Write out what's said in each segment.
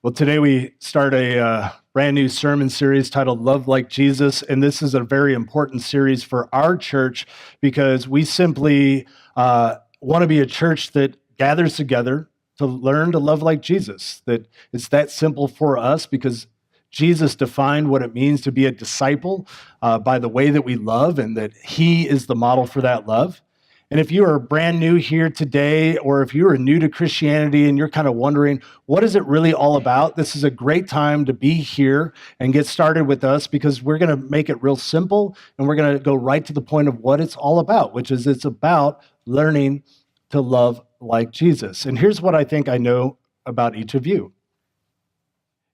Well, today we start a brand new sermon series titled Love Like Jesus. And this is a very important series for our church because we simply want to be a church that gathers together to learn to love like Jesus. That it's that simple for us because Jesus defined what it means to be a disciple by the way that we love, and that he is the model for that love. And if you are brand new here today, or if you are new to Christianity and you're kind of wondering, what is it really all about? This is a great time to be here and get started with us, because we're going to make it real simple and we're going to go right to the point of what it's all about, which is it's about learning to love like Jesus. And here's what I think I know about each of you.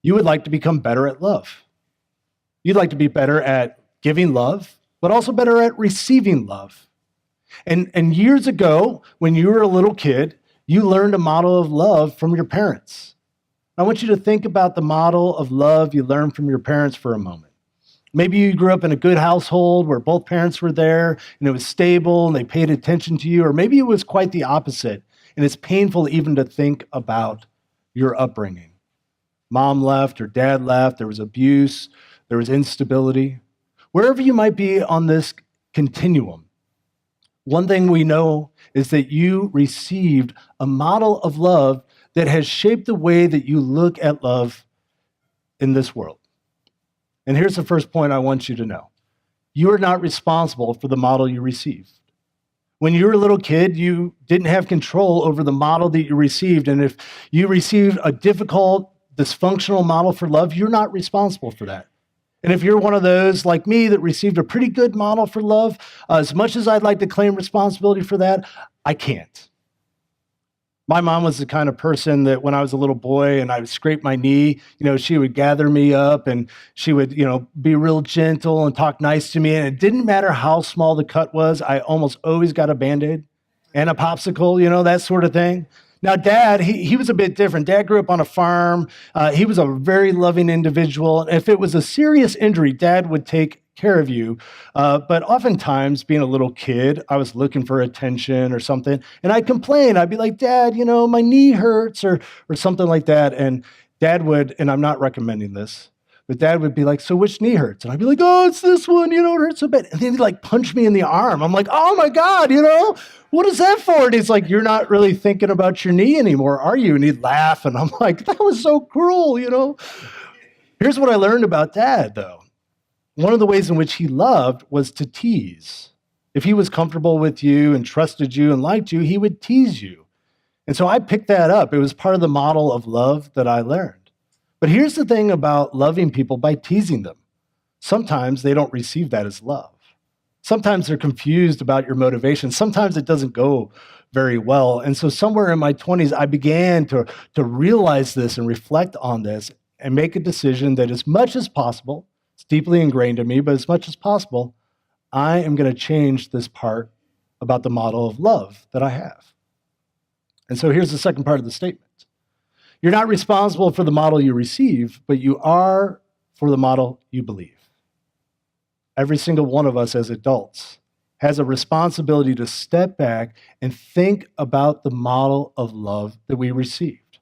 You would like to become better at love. You'd like to be better at giving love, but also better at receiving love. And years ago, when you were a little kid, you learned a model of love from your parents. I want you to think about the model of love you learned from your parents for a moment. Maybe you grew up in a good household where both parents were there and it was stable and they paid attention to you, or maybe it was quite the opposite, and it's painful even to think about your upbringing. Mom left or dad left, there was abuse, there was instability. Wherever you might be on this continuum, one thing we know is that you received a model of love that has shaped the way that you look at love in this world. And here's the first point I want you to know. You are not responsible for the model you received. When you were a little kid, you didn't have control over the model that you received. And if you received a difficult, dysfunctional model for love, you're not responsible for that. And if you're one of those like me that received a pretty good model for love, as much as I'd like to claim responsibility for that, I can't. My mom was the kind of person that when I was a little boy and I would scrape my knee, she would gather me up and she would, be real gentle and talk nice to me. And it didn't matter how small the cut was. I almost always got a Band-Aid and a popsicle, that sort of thing. Now, Dad, he was a bit different. Dad grew up on a farm. He was a very loving individual. If it was a serious injury, Dad would take care of you. But oftentimes, being a little kid, I was looking for attention or something, and I'd complain. I'd be like, Dad, my knee hurts or something like that. And Dad would, and I'm not recommending this, but Dad would be like, so which knee hurts? And I'd be like, oh, it's this one, it hurts a bit. And then he'd punch me in the arm. I'm like, oh my God, what is that for? And he's like, you're not really thinking about your knee anymore, are you? And he'd laugh. And I'm like, that was so cruel, Here's what I learned about Dad, though. One of the ways in which he loved was to tease. If he was comfortable with you and trusted you and liked you, he would tease you. And so I picked that up. It was part of the model of love that I learned. But here's the thing about loving people by teasing them. Sometimes they don't receive that as love. Sometimes they're confused about your motivation. Sometimes it doesn't go very well. And so somewhere in my 20s, I began to realize this and reflect on this and make a decision that as much as possible, it's deeply ingrained in me, but as much as possible, I am going to change this part about the model of love that I have. And so here's the second part of the statement. You're not responsible for the model you receive, but you are for the model you believe. Every single one of us as adults has a responsibility to step back and think about the model of love that we received.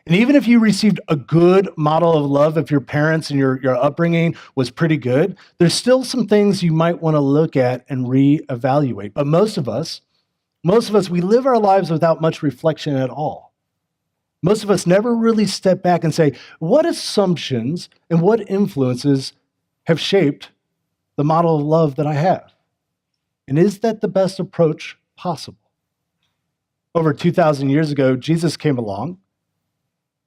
And even if you received a good model of love, if your parents and your upbringing was pretty good, there's still some things you might want to look at and reevaluate. But most of us, we live our lives without much reflection at all. Most of us never really step back and say, what assumptions and what influences have shaped the model of love that I have? And is that the best approach possible? Over 2,000 years ago, Jesus came along,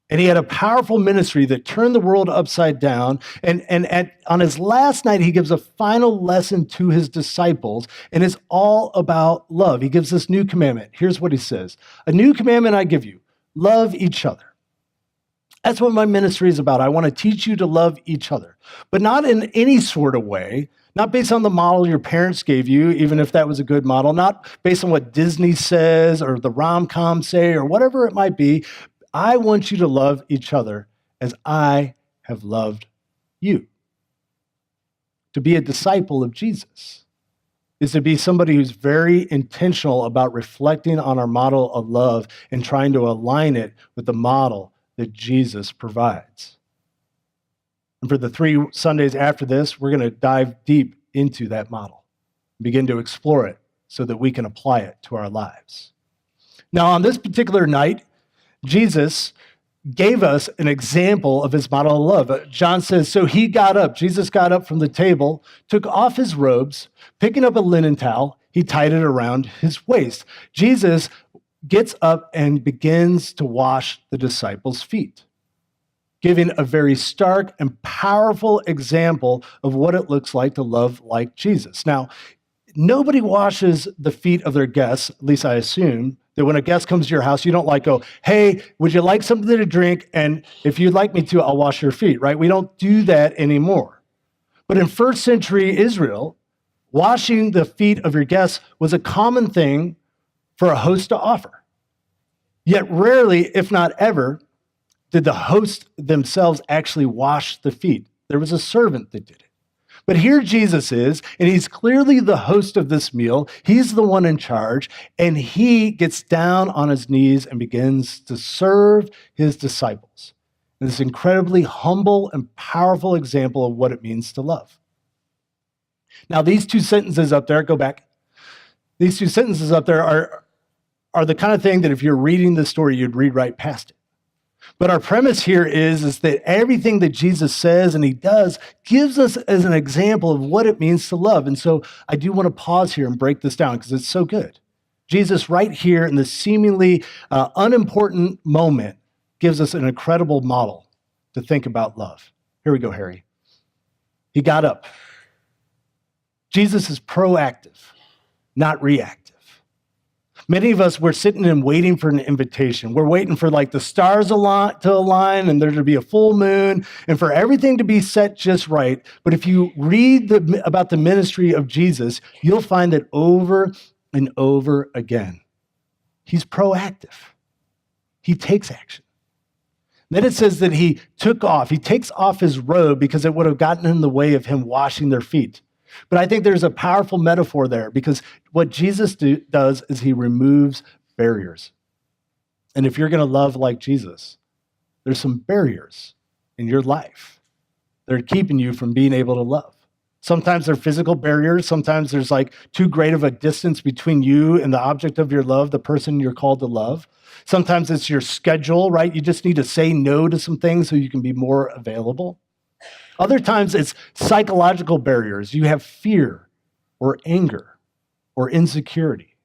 and he had a powerful ministry that turned the world upside down. And on his last night, he gives a final lesson to his disciples, and it's all about love. He gives this new commandment. Here's what he says. A new commandment I give you. Love each other. That's what my ministry is about. I want to teach you to love each other, but not in any sort of way, not based on the model your parents gave you, even if that was a good model, not based on what Disney says or the rom-com say or whatever it might be. I want you to love each other as I have loved you. To be a disciple of Jesus is to be somebody who's very intentional about reflecting on our model of love and trying to align it with the model that Jesus provides. And for the 3 Sundays after this, we're going to dive deep into that model, begin to explore it so that we can apply it to our lives. Now, on this particular night, Jesus gave us an example of his model of love. John says, so Jesus got up from the table, took off his robes, picking up a linen towel, he tied it around his waist. Jesus gets up and begins to wash the disciples' feet, giving a very stark and powerful example of what it looks like to love like Jesus. Now, nobody washes the feet of their guests, at least I assume, that when a guest comes to your house, you don't go, hey, would you like something to drink? And if you'd like me to, I'll wash your feet, right? We don't do that anymore. But in first century Israel, washing the feet of your guests was a common thing for a host to offer. Yet rarely, if not ever, did the host themselves actually wash the feet. There was a servant that did it. But here Jesus is, and he's clearly the host of this meal. He's the one in charge, and he gets down on his knees and begins to serve his disciples. And this incredibly humble and powerful example of what it means to love. Now, these 2 sentences up there, go back. These 2 sentences up there are the kind of thing that if you're reading the story, you'd read right past it. But our premise here is that everything that Jesus says and he does gives us as an example of what it means to love. And so I do want to pause here and break this down because it's so good. Jesus right here in this seemingly unimportant moment gives us an incredible model to think about love. Here we go, Harry. He got up. Jesus is proactive, not reactive. Many of us, we're sitting and waiting for an invitation. We're waiting for the stars to align and there to be a full moon and for everything to be set just right. But if you read about the ministry of Jesus, you'll find that over and over again, he's proactive. He takes action. Then it says that he takes off his robe because it would have gotten in the way of him washing their feet. But I think there's a powerful metaphor there because what Jesus does is he removes barriers. And if you're going to love like Jesus, there's some barriers in your life that are keeping you from being able to love. Sometimes they're physical barriers. Sometimes there's too great of a distance between you and the object of your love, the person you're called to love. Sometimes it's your schedule, right? You just need to say no to some things so you can be more available. Other times it's psychological barriers. You have fear or anger or insecurity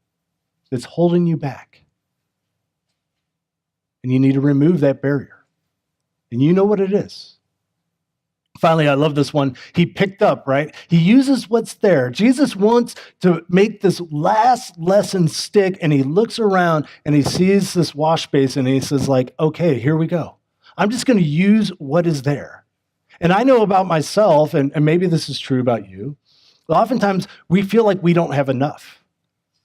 that's holding you back. And you need to remove that barrier. And you know what it is. Finally, I love this one. He picked up, right? He uses what's there. Jesus wants to make this last lesson stick, and he looks around and he sees this wash basin and he says okay, here we go. I'm just going to use what is there. And I know about myself, and maybe this is true about you, but oftentimes we feel like we don't have enough.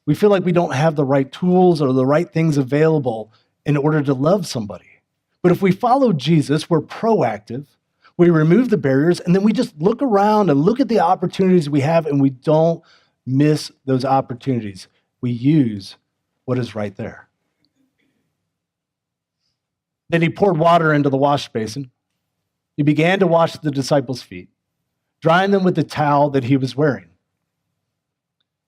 We feel like we don't have the right tools or the right things available in order to love somebody. But if we follow Jesus, we're proactive, we remove the barriers, and then we just look around and look at the opportunities we have, and we don't miss those opportunities. We use what is right there. Then he poured water into the wash basin. He began to wash the disciples' feet, drying them with the towel that he was wearing.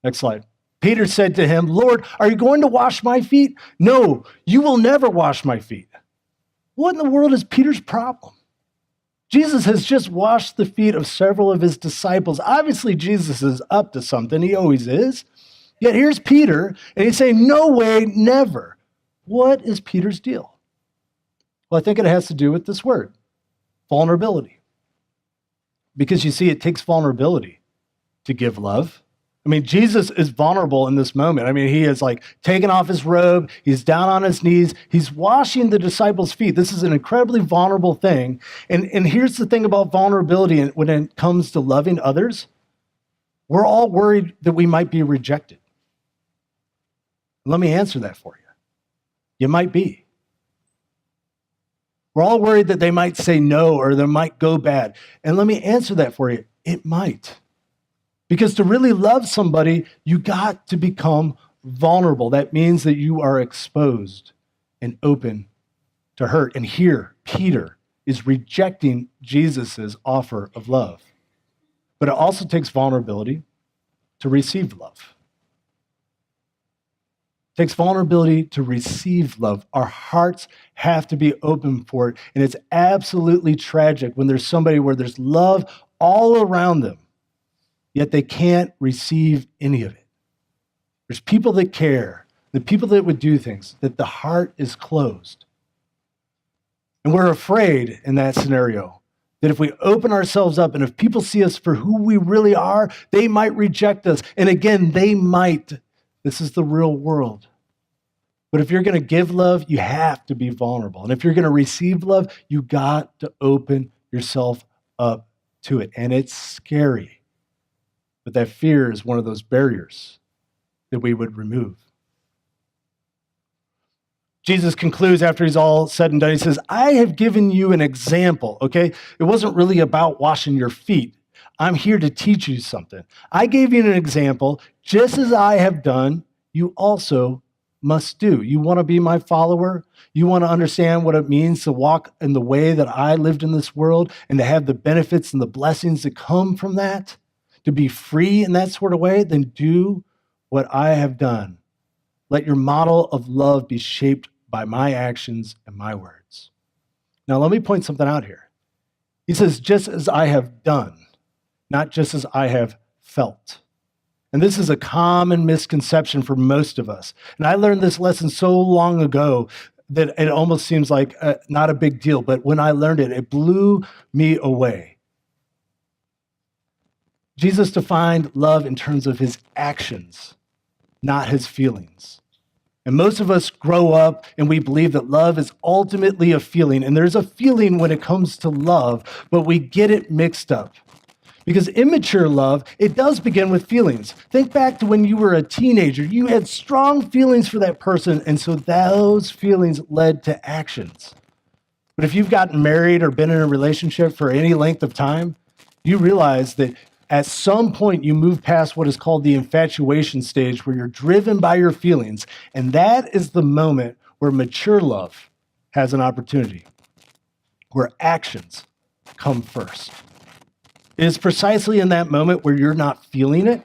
Next slide. Peter said to him, Lord, are you going to wash my feet? No, you will never wash my feet. What in the world is Peter's problem? Jesus has just washed the feet of several of his disciples. Obviously, Jesus is up to something. He always is. Yet here's Peter, and he's saying, no way, never. What is Peter's deal? Well, I think it has to do with this word. Vulnerability. Because you see, it takes vulnerability to give love. I mean, Jesus is vulnerable in this moment. I mean, he is taking off his robe. He's down on his knees. He's washing the disciples' feet. This is an incredibly vulnerable thing. And here's the thing about vulnerability when it comes to loving others. We're all worried that we might be rejected. Let me answer that for you. You might be. We're all worried that they might say no or they might go bad. And let me answer that for you. It might. Because to really love somebody, you got to become vulnerable. That means that you are exposed and open to hurt. And here, Peter is rejecting Jesus' offer of love. But it also takes vulnerability to receive love. It takes vulnerability to receive love. Our hearts have to be open for it. And it's absolutely tragic when there's somebody where there's love all around them, yet they can't receive any of it. There's people that care, the people that would do things, that the heart is closed. And we're afraid in that scenario that if we open ourselves up and if people see us for who we really are, they might reject us. And again, they might. This is the real world. But if you're going to give love, you have to be vulnerable. And if you're going to receive love, you got to open yourself up to it. And it's scary. But that fear is one of those barriers that we would remove. Jesus concludes after he's all said and done. He says, I have given you an example, okay? It wasn't really about washing your feet. I'm here to teach you something. I gave you an example. Just as I have done, you also must do. You want to be my follower? You want to understand what it means to walk in the way that I lived in this world and to have the benefits and the blessings that come from that? To be free in that sort of way? Then do what I have done. Let your model of love be shaped by my actions and my words. Now, let me point something out here. He says, just as I have done, not just as I have felt. And this is a common misconception for most of us. And I learned this lesson so long ago that it almost seems like not a big deal. But when I learned it, it blew me away. Jesus defined love in terms of his actions, not his feelings. And most of us grow up and we believe that love is ultimately a feeling. And there's a feeling when it comes to love, but we get it mixed up. Because immature love, it does begin with feelings. Think back to when you were a teenager. You had strong feelings for that person, and so those feelings led to actions. But if you've gotten married or been in a relationship for any length of time, you realize that at some point, you move past what is called the infatuation stage, where you're driven by your feelings. And that is the moment where mature love has an opportunity, where actions come first. It is precisely in that moment where you're not feeling it,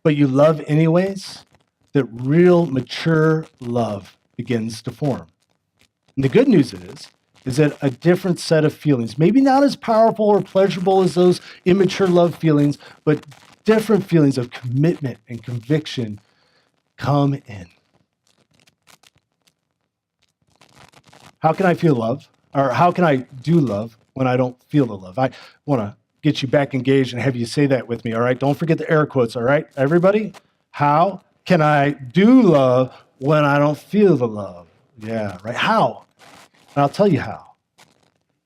but you love anyways, that real mature love begins to form. And the good news is that a different set of feelings, maybe not as powerful or pleasurable as those immature love feelings, but different feelings of commitment and conviction come in. How can I feel love? Or how can I do love when I don't feel the love? I want to get you back engaged and have you say that with me, all right? Don't forget the air quotes, all right? Everybody, how can I do love when I don't feel the love? Yeah, right? How? And I'll tell you how.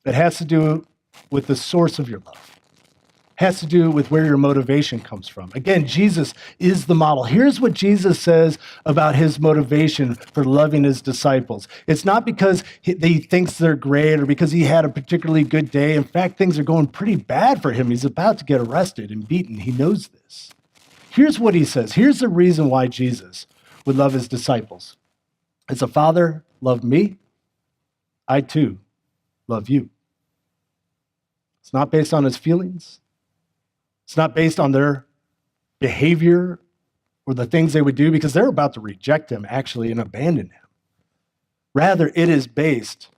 It has to do with the source of your love. It has to do with where your motivation comes from. Again, Jesus is the model. Here's what Jesus says about his motivation for loving his disciples. It's not because he thinks they're great or because he had a particularly good day. In fact, things are going pretty bad for him. He's about to get arrested and beaten. He knows this. Here's what he says. Here's the reason why Jesus would love his disciples. As a father loved me, I too love you. It's not based on his feelings. It's not based on their behavior or the things they would do, because they're about to reject him actually and abandon him. Rather, it is based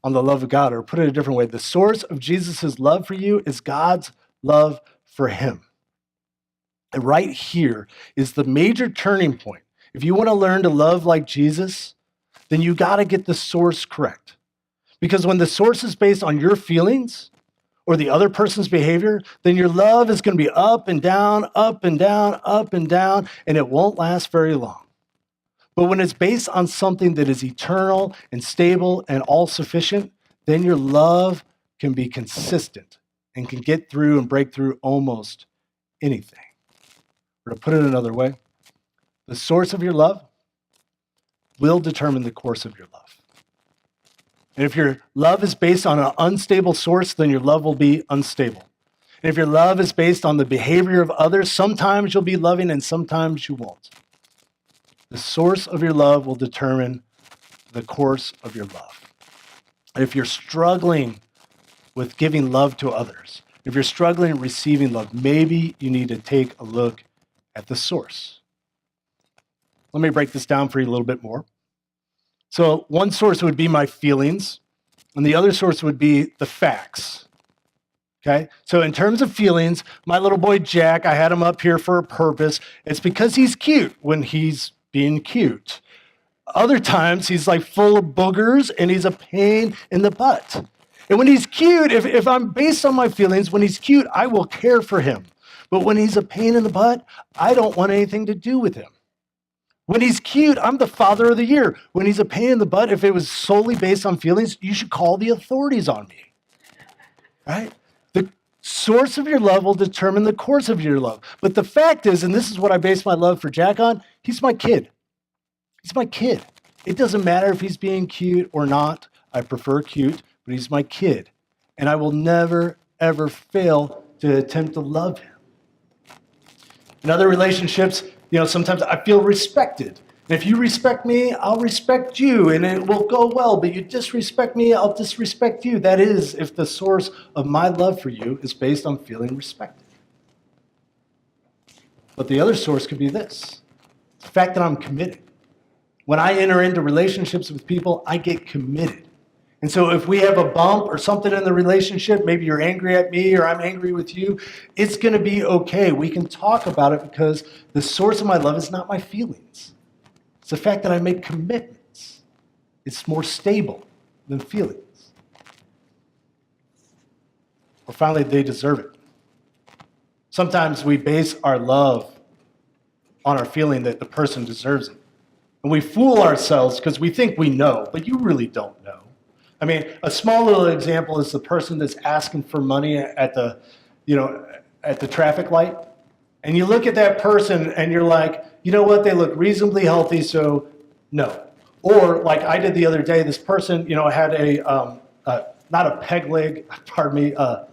on the love of God, or put it a different way, the source of Jesus' love for you is God's love for him. And right here is the major turning point. If you want to learn to love like Jesus, then you got to get the source correct. Because when the source is based on your feelings or the other person's behavior, then your love is going to be up and down, up and down, up and down, and it won't last very long. But when it's based on something that is eternal and stable and all-sufficient, then your love can be consistent and can get through and break through almost anything. Or to put it another way, the source of your love will determine the course of your love. And if your love is based on an unstable source, then your love will be unstable. And if your love is based on the behavior of others, sometimes you'll be loving and sometimes you won't. The source of your love will determine the course of your love. If you're struggling with giving love to others, if you're struggling receiving love, maybe you need to take a look at the source. Let me break this down for you a little bit more. So one source would be my feelings, and the other source would be the facts. Okay? So in terms of feelings, my little boy Jack, I had him up here for a purpose. It's because he's cute when he's being cute. Other times he's like full of boogers and he's a pain in the butt. And when he's cute, if I'm based on my feelings, when he's cute, I will care for him. But when he's a pain in the butt, I don't want anything to do with him. When he's cute, I'm the father of the year. When he's a pain in the butt, if it was solely based on feelings, you should call the authorities on me. Right? The source of your love will determine the course of your love. But the fact is, and this is what I base my love for Jack on, he's my kid. He's my kid. It doesn't matter if he's being cute or not. I prefer cute, but he's my kid. And I will never, ever fail to attempt to love him. In other relationships, sometimes I feel respected. And if you respect me, I'll respect you, and it will go well. But you disrespect me, I'll disrespect you. That is, if the source of my love for you is based on feeling respected. But the other source could be this: the fact that I'm committed. When I enter into relationships with people, I get committed. And so if we have a bump or something in the relationship, maybe you're angry at me or I'm angry with you, it's going to be okay. We can talk about it because the source of my love is not my feelings. It's the fact that I make commitments. It's more stable than feelings. Or finally, they deserve it. Sometimes we base our love on our feeling that the person deserves it. And we fool ourselves because we think we know, but you really don't know. I mean, a small little example is the person that's asking for money at the traffic light. And you look at that person and you're like, you know what, they look reasonably healthy, so no. Or like I did the other day, this person, had not a peg leg, pardon me, a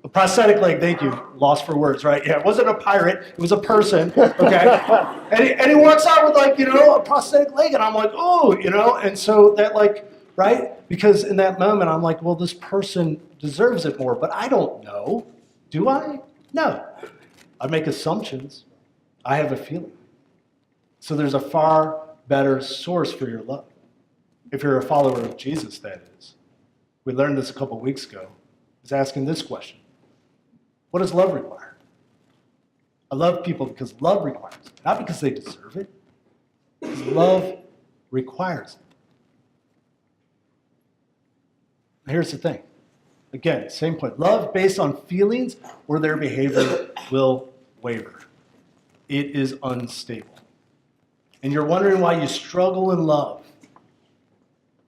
prosthetic leg, thank you, lost for words, right? Yeah, it wasn't a pirate, it was a person, okay? and he walks out with a prosthetic leg, and I'm like, oh, and so that right? Because in that moment, I'm like, well, this person deserves it more, but I don't know. Do I? No. I make assumptions. I have a feeling. So there's a far better source for your love. If you're a follower of Jesus, that is. We learned this a couple weeks ago. Is asking this question: what does love require? I love people because love requires it, not because they deserve it. Because love requires it. Here's the thing. Again, same point. Love based on feelings or their behavior will waver. It is unstable. And you're wondering why you struggle in love.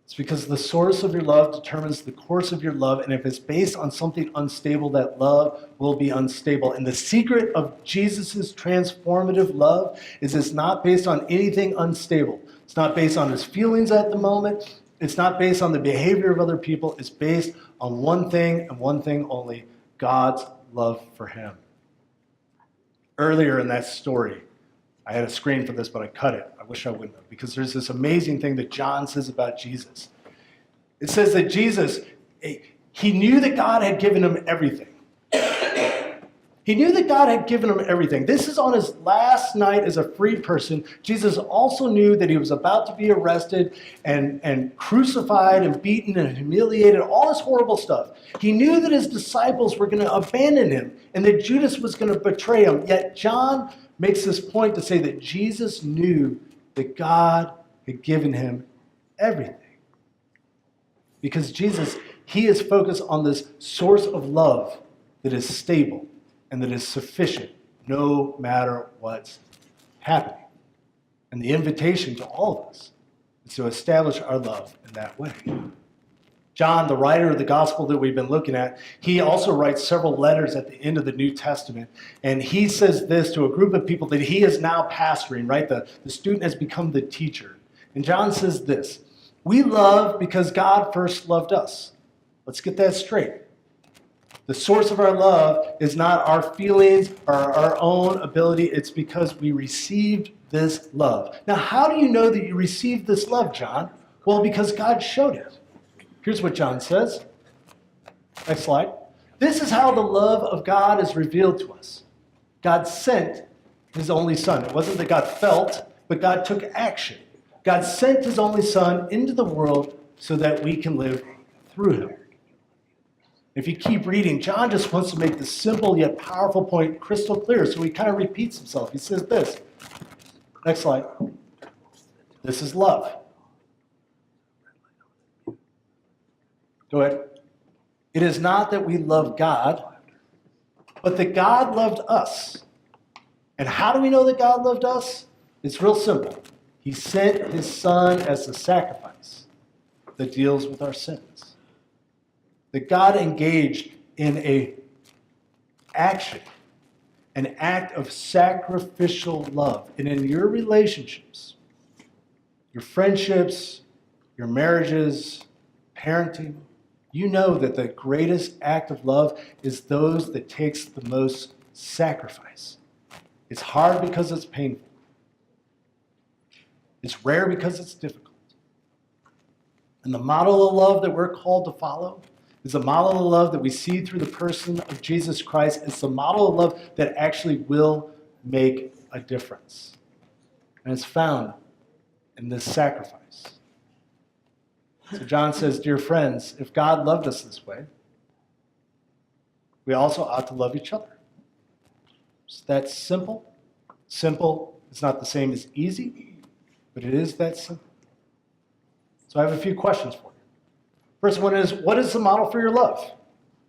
It's because the source of your love determines the course of your love, and if it's based on something unstable, that love will be unstable. And the secret of Jesus' transformative love is it's not based on anything unstable. It's not based on his feelings at the moment. It's not based on the behavior of other people. It's based on one thing and one thing only: God's love for him. Earlier in that story, I had a screen for this, but I cut it. I wish I wouldn't have, because there's this amazing thing that John says about Jesus. It says that Jesus, he knew that God had given him everything. He knew that God had given him everything. This is on his last night as a free person. Jesus also knew that he was about to be arrested and crucified and beaten and humiliated, all this horrible stuff. He knew that his disciples were going to abandon him and that Judas was going to betray him. Yet John makes this point to say that Jesus knew that God had given him everything. Because Jesus, he is focused on this source of love that is stable and that is sufficient no matter what's happening. And the invitation to all of us is to establish our love in that way. John, the writer of the gospel that we've been looking at, he also writes several letters at the end of the New Testament. And he says this to a group of people that he is now pastoring, right? The student has become the teacher. And John says this: we love because God first loved us. Let's get that straight. The source of our love is not our feelings or our own ability. It's because we received this love. Now, how do you know that you received this love, John? Well, because God showed it. Here's what John says. Next slide. This is how the love of God is revealed to us. God sent his only son. It wasn't that God felt, but God took action. God sent his only son into the world so that we can live through him. If you keep reading, John just wants to make this simple yet powerful point crystal clear, so he kind of repeats himself. He says this. Next slide. This is love. Go ahead. It is not that we love God, but that God loved us. And how do we know that God loved us? It's real simple. He sent his son as a sacrifice that deals with our sins. That God engaged in an act of sacrificial love. And in your relationships, your friendships, your marriages, parenting, you know that the greatest act of love is those that takes the most sacrifice. It's hard because it's painful. It's rare because it's difficult. And the model of love that we're called to follow is a model of love that we see through the person of Jesus Christ. It's the model of love that actually will make a difference. And it's found in this sacrifice. So John says, dear friends, if God loved us this way, we also ought to love each other. It's that simple. Simple is not the same as easy, but it is that simple. So I have a few questions for you. First one is, what is the model for your love?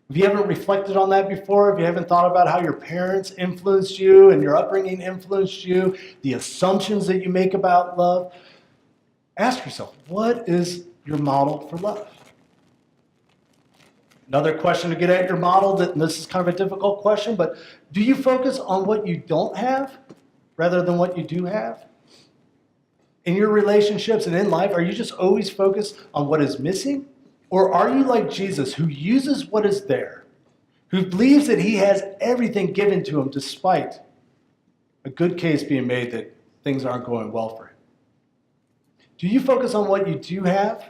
If you haven't reflected on that before, if you haven't thought about how your parents influenced you and your upbringing influenced you, the assumptions that you make about love, ask yourself, what is your model for love? Another question to get at your model, and this is kind of a difficult question, but do you focus on what you don't have rather than what you do have? In your relationships and in life, are you just always focused on what is missing? Or are you like Jesus, who uses what is there, who believes that he has everything given to him despite a good case being made that things aren't going well for him? Do you focus on what you do have,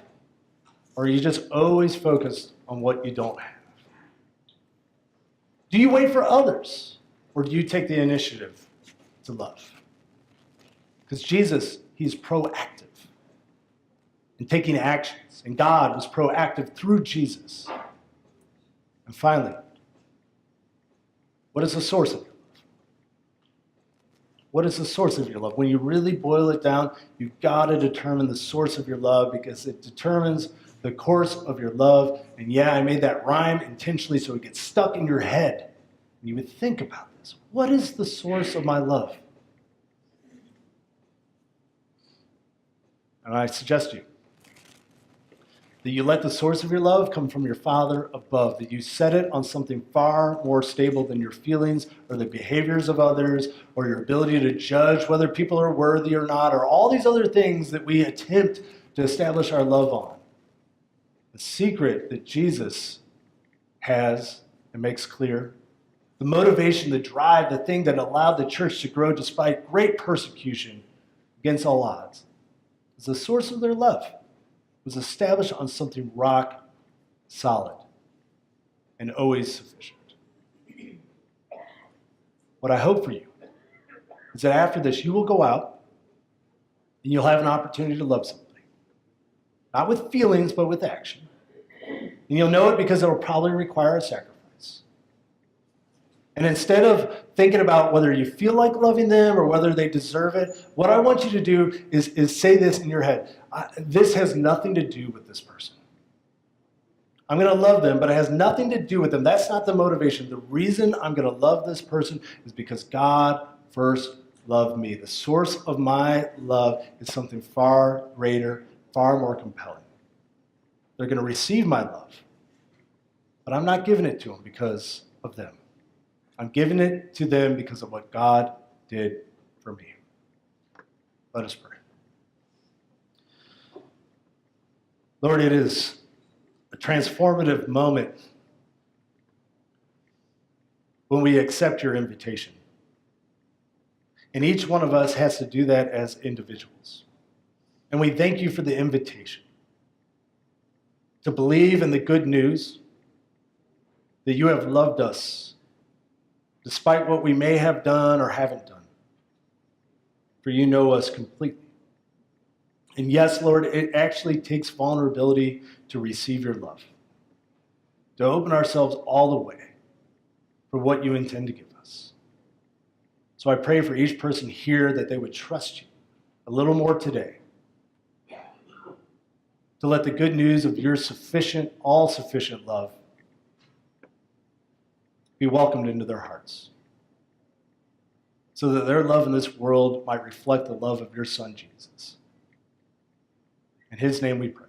or are you just always focused on what you don't have? Do you wait for others, or do you take the initiative to love? Because Jesus, he's proactive in taking actions, and God was proactive through Jesus. And finally, what is the source of your love? What is the source of your love? When you really boil it down, you've got to determine the source of your love, because it determines the course of your love. And yeah, I made that rhyme intentionally so it gets stuck in your head. And you would think about this. What is the source of my love? And I suggest to you that you let the source of your love come from your Father above, that you set it on something far more stable than your feelings or the behaviors of others or your ability to judge whether people are worthy or not, or all these other things that we attempt to establish our love on. The secret that Jesus has and makes clear, the motivation, the drive, the thing that allowed the church to grow despite great persecution against all odds, is the source of their love. Was established on something rock solid and always sufficient. What I hope for you is that after this, you will go out and you'll have an opportunity to love somebody. Not with feelings, but with action. And you'll know it because it will probably require a sacrifice. And instead of thinking about whether you feel like loving them or whether they deserve it, what I want you to do is say this in your head. This has nothing to do with this person. I'm going to love them, but it has nothing to do with them. That's not the motivation. The reason I'm going to love this person is because God first loved me. The source of my love is something far greater, far more compelling. They're going to receive my love, but I'm not giving it to them because of them. I'm giving it to them because of what God did for me. Let us pray. Lord, it is a transformative moment when we accept your invitation. And each one of us has to do that as individuals. And we thank you for the invitation to believe in the good news that you have loved us despite what we may have done or haven't done. For you know us completely. And yes, Lord, it actually takes vulnerability to receive your love, to open ourselves all the way for what you intend to give us. So I pray for each person here that they would trust you a little more today, to let the good news of your sufficient, all-sufficient love be welcomed into their hearts, so that their love in this world might reflect the love of your Son, Jesus. In his name we pray.